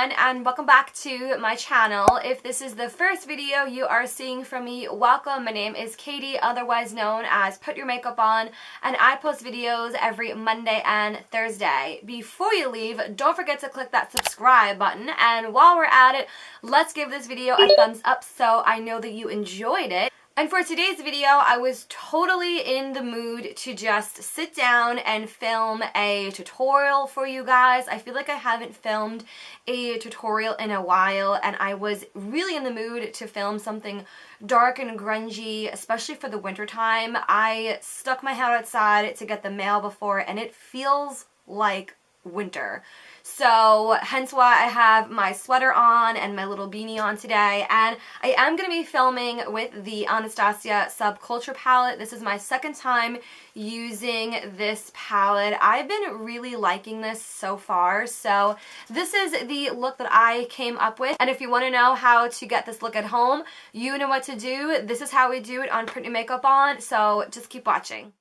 everyone, and welcome back to my channel. If this is the first video you are seeing from me, welcome. My name is Katie, otherwise known as Put Your Makeup On, and I post videos every Monday and Thursday. Before you leave, don't forget to click that subscribe button, and while we're at it, let's give this video a thumbs up so I know that you enjoyed it. And for today's video, I was totally in the mood to just sit down and film a tutorial for you guys. I feel like I haven't filmed a tutorial in a while, and I was really in the mood to film something dark and grungy, especially for the winter time. I stuck my head outside to get the mail before, and it feels like winter. So hence why I have my sweater on and my little beanie on today, and I am going to be filming with the Anastasia Subculture palette. This is my second time using this palette. I've been really liking this so far, so this is the look that I came up with, and if you want to know how to get this look at home, you know what to do. This is how we do it on Put Your Makeup On, so just keep watching.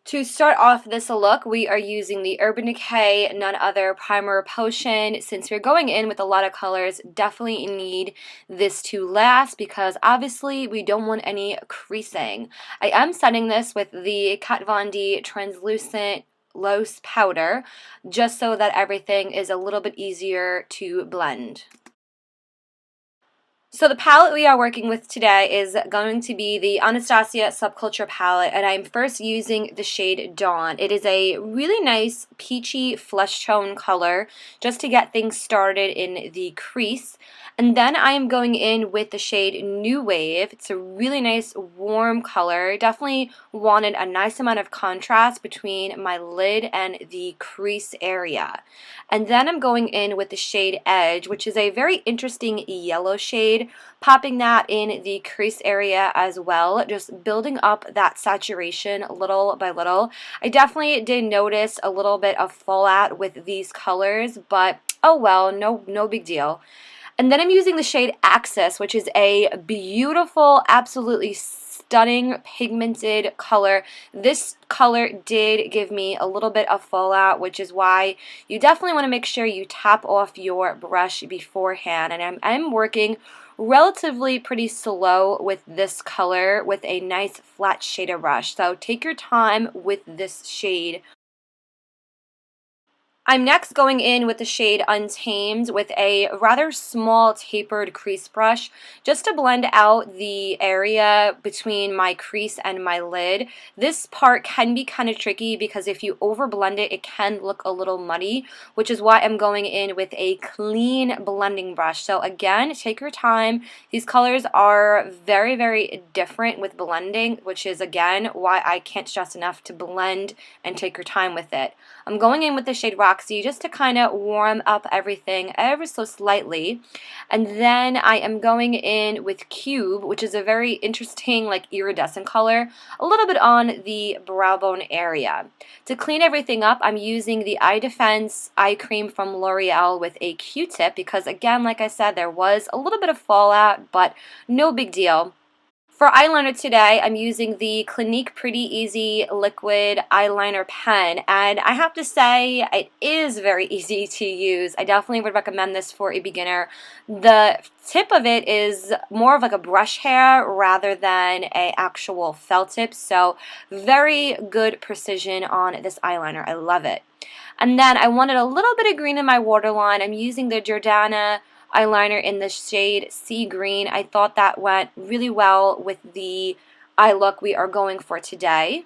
To start off this look, we are using the Urban Decay None Other Primer Potion. Since we're going in with a lot of colors, definitely need this to last because obviously we don't want any creasing. I am setting this with the Kat Von D Translucent Loose Powder just so that everything is a little bit easier to blend. So the palette we are working with today is going to be the Anastasia Subculture palette, and I'm first using the shade Dawn. It is a really nice peachy flesh tone color just to get things started in the crease. And then I am going in with the shade New Wave. It's a really nice warm color. Definitely wanted a nice amount of contrast between my lid and the crease area. And then I'm going in with the shade Edge, which is a very interesting yellow shade, popping that in the crease area as well, just building up that saturation little by little. I definitely did notice a little bit of fallout with these colors, but oh well, no big deal. And then I'm using the shade Axis, which is a beautiful, absolutely stunning pigmented color. This color did give me a little bit of fallout, which is why you definitely want to make sure you top off your brush beforehand. And I'm working relatively pretty slow with this color with a nice flat shader brush. So take your time with this shade. I'm next going in with the shade Untamed with a rather small tapered crease brush just to blend out the area between my crease and my lid. This part can be kind of tricky because if you over blend it, it can look a little muddy, which is why I'm going in with a clean blending brush. So again, take your time. These colors are very, very different with blending, which is again why I can't stress enough to blend and take your time with it. I'm going in with the shade Roxy just to kind of warm up everything ever so slightly. And then I am going in with Cube, which is a very interesting like iridescent color, a little bit on the brow bone area. To clean everything up, I'm using the Eye Defense Eye Cream from L'Oreal with a Q-tip because again, like I said, there was a little bit of fallout, but no big deal. For eyeliner today, I'm using the Clinique Pretty Easy Liquid Eyeliner Pen, and I have to say it is very easy to use. I definitely would recommend this for a beginner. The tip of it is more of like a brush hair rather than an actual felt tip, so very good precision on this eyeliner. I love it. And then I wanted a little bit of green in my waterline. I'm using the Jordana eyeliner in the shade Sea Green. I thought that went really well with the eye look we are going for today.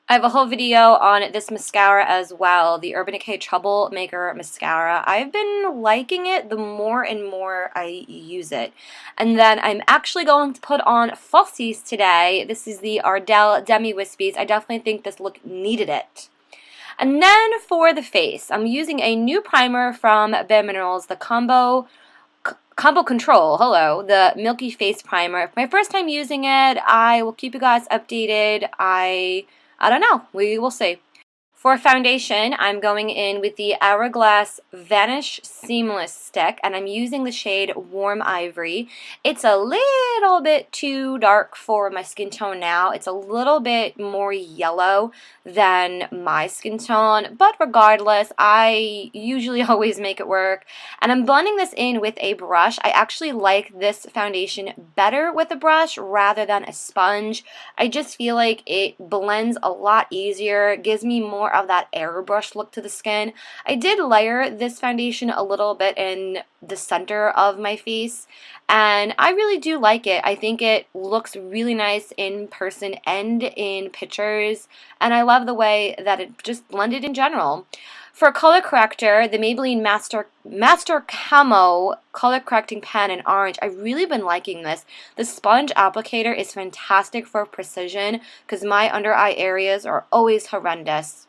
I have a whole video on this mascara as well, the Urban Decay Troublemaker mascara. I've been liking it the more and more I use it. And then I'm actually going to put on falsies today. This is the Ardel Demi Whiskies. I definitely think this look needed it. And then for the face, I'm using a new primer from Bare Minerals, the Combo Control, the Milky Face Primer. My first time using it. I will keep you guys updated. I don't know. We will see. For foundation, I'm going in with the Hourglass Vanish Seamless Stick, and I'm using the shade Warm Ivory. It's a little bit too dark for my skin tone now. It's a little bit more yellow than my skin tone, but regardless, I usually always make it work. And I'm blending this in with a brush. I actually like this foundation better with a brush rather than a sponge. I just feel like it blends a lot easier, gives me more of that airbrush look to the skin. I did layer this foundation a little bit in the center of my face, and I really do like it. I think it looks really nice in person and in pictures, and I love the way that it just blended in general. For color corrector, the Maybelline Master Camo color correcting pen in orange. I've really been liking this. The sponge applicator is fantastic for precision because my under eye areas are always horrendous.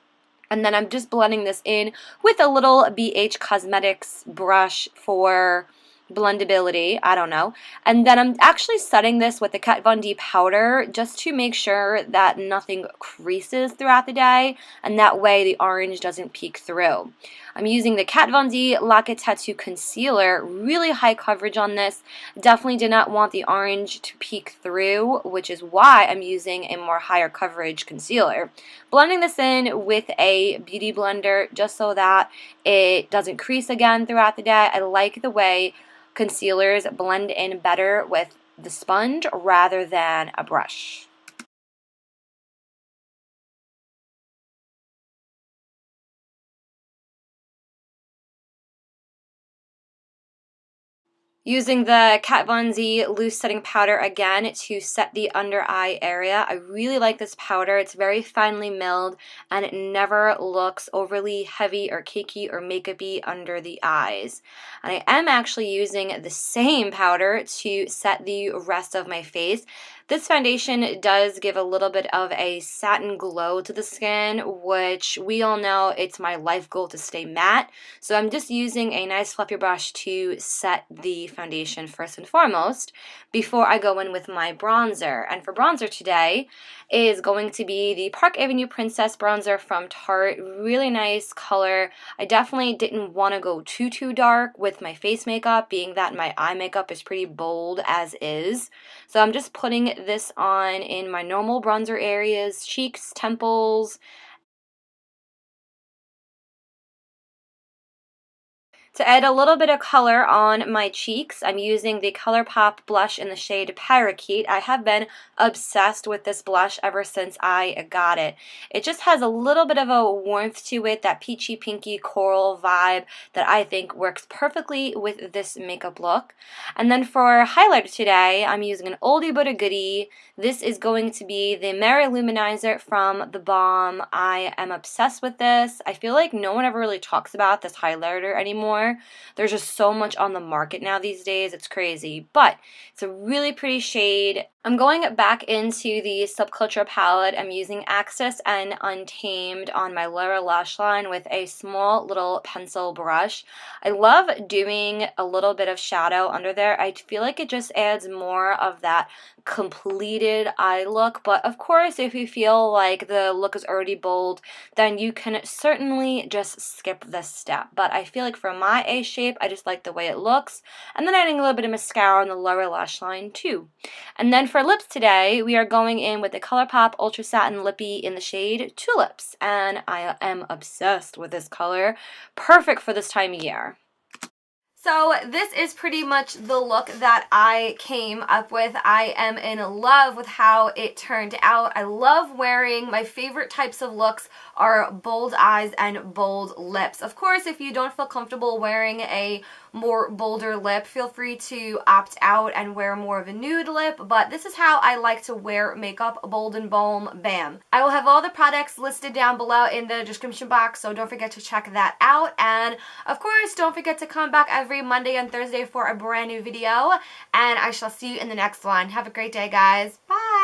And then I'm just blending this in with a little BH Cosmetics brush for blendability, I don't know. And then I'm actually setting this with the Kat Von D powder just to make sure that nothing creases throughout the day, and that way the orange doesn't peek through. I'm using the Kat Von D Laca Tattoo Concealer, really high coverage on this. Definitely did not want the orange to peek through, which is why I'm using a more higher coverage concealer. Blending this in with a beauty blender just so that it doesn't crease again throughout the day. I like the way concealers blend in better with the sponge rather than a brush. Using the Kat Von D loose setting powder again to set the under eye area. I really like this powder. It's very finely milled and it never looks overly heavy or cakey or makeup-y under the eyes. And I am actually using the same powder to set the rest of my face. This foundation does give a little bit of a satin glow to the skin, which we all know it's my life goal to stay matte. So I'm just using a nice fluffy brush to set the foundation first and foremost before I go in with my bronzer. And for bronzer today is going to be the Park Avenue Princess bronzer from Tarte. Really nice color. I definitely didn't want to go too dark with my face makeup, being that my eye makeup is pretty bold as is. So I'm just putting this on in my normal bronzer areas, cheeks, temples. To add a little bit of color on my cheeks, I'm using the ColourPop blush in the shade Parakeet. I have been obsessed with this blush ever since I got it. It just has a little bit of a warmth to it, that peachy pinky coral vibe that I think works perfectly with this makeup look. And then for highlighter today, I'm using an oldie but a goodie. This is going to be the Mary Luminizer from The Balm. I am obsessed with this. I feel like no one ever really talks about this highlighter anymore. There's just so much on the market now these days, it's crazy, but it's a really pretty shade. I'm going back into the Subculture palette. I'm using Axis and Untamed on my lower lash line with a small little pencil brush. I love doing a little bit of shadow under there. I feel like it just adds more of that completed eye look, but of course if you feel like the look is already bold, then you can certainly just skip this step. But I feel like for my A shape, I just like the way it looks. And then adding a little bit of mascara on the lower lash line too. And then for lips today, we are going in with the ColourPop Ultra Satin Lippy in the shade Tulips. And I am obsessed with this color. Perfect for this time of year. So this is pretty much the look that I came up with. I am in love with how it turned out. I love wearing, my favorite types of looks are bold eyes and bold lips. Of course, if you don't feel comfortable wearing a more bolder lip, feel free to opt out and wear more of a nude lip, but this is how I like to wear makeup, bold and bold, bam. I will have all the products listed down below in the description box, so don't forget to check that out. And of course, don't forget to come back every Monday and Thursday for a brand new video, and I shall see you in the next one. Have a great day, guys. Bye.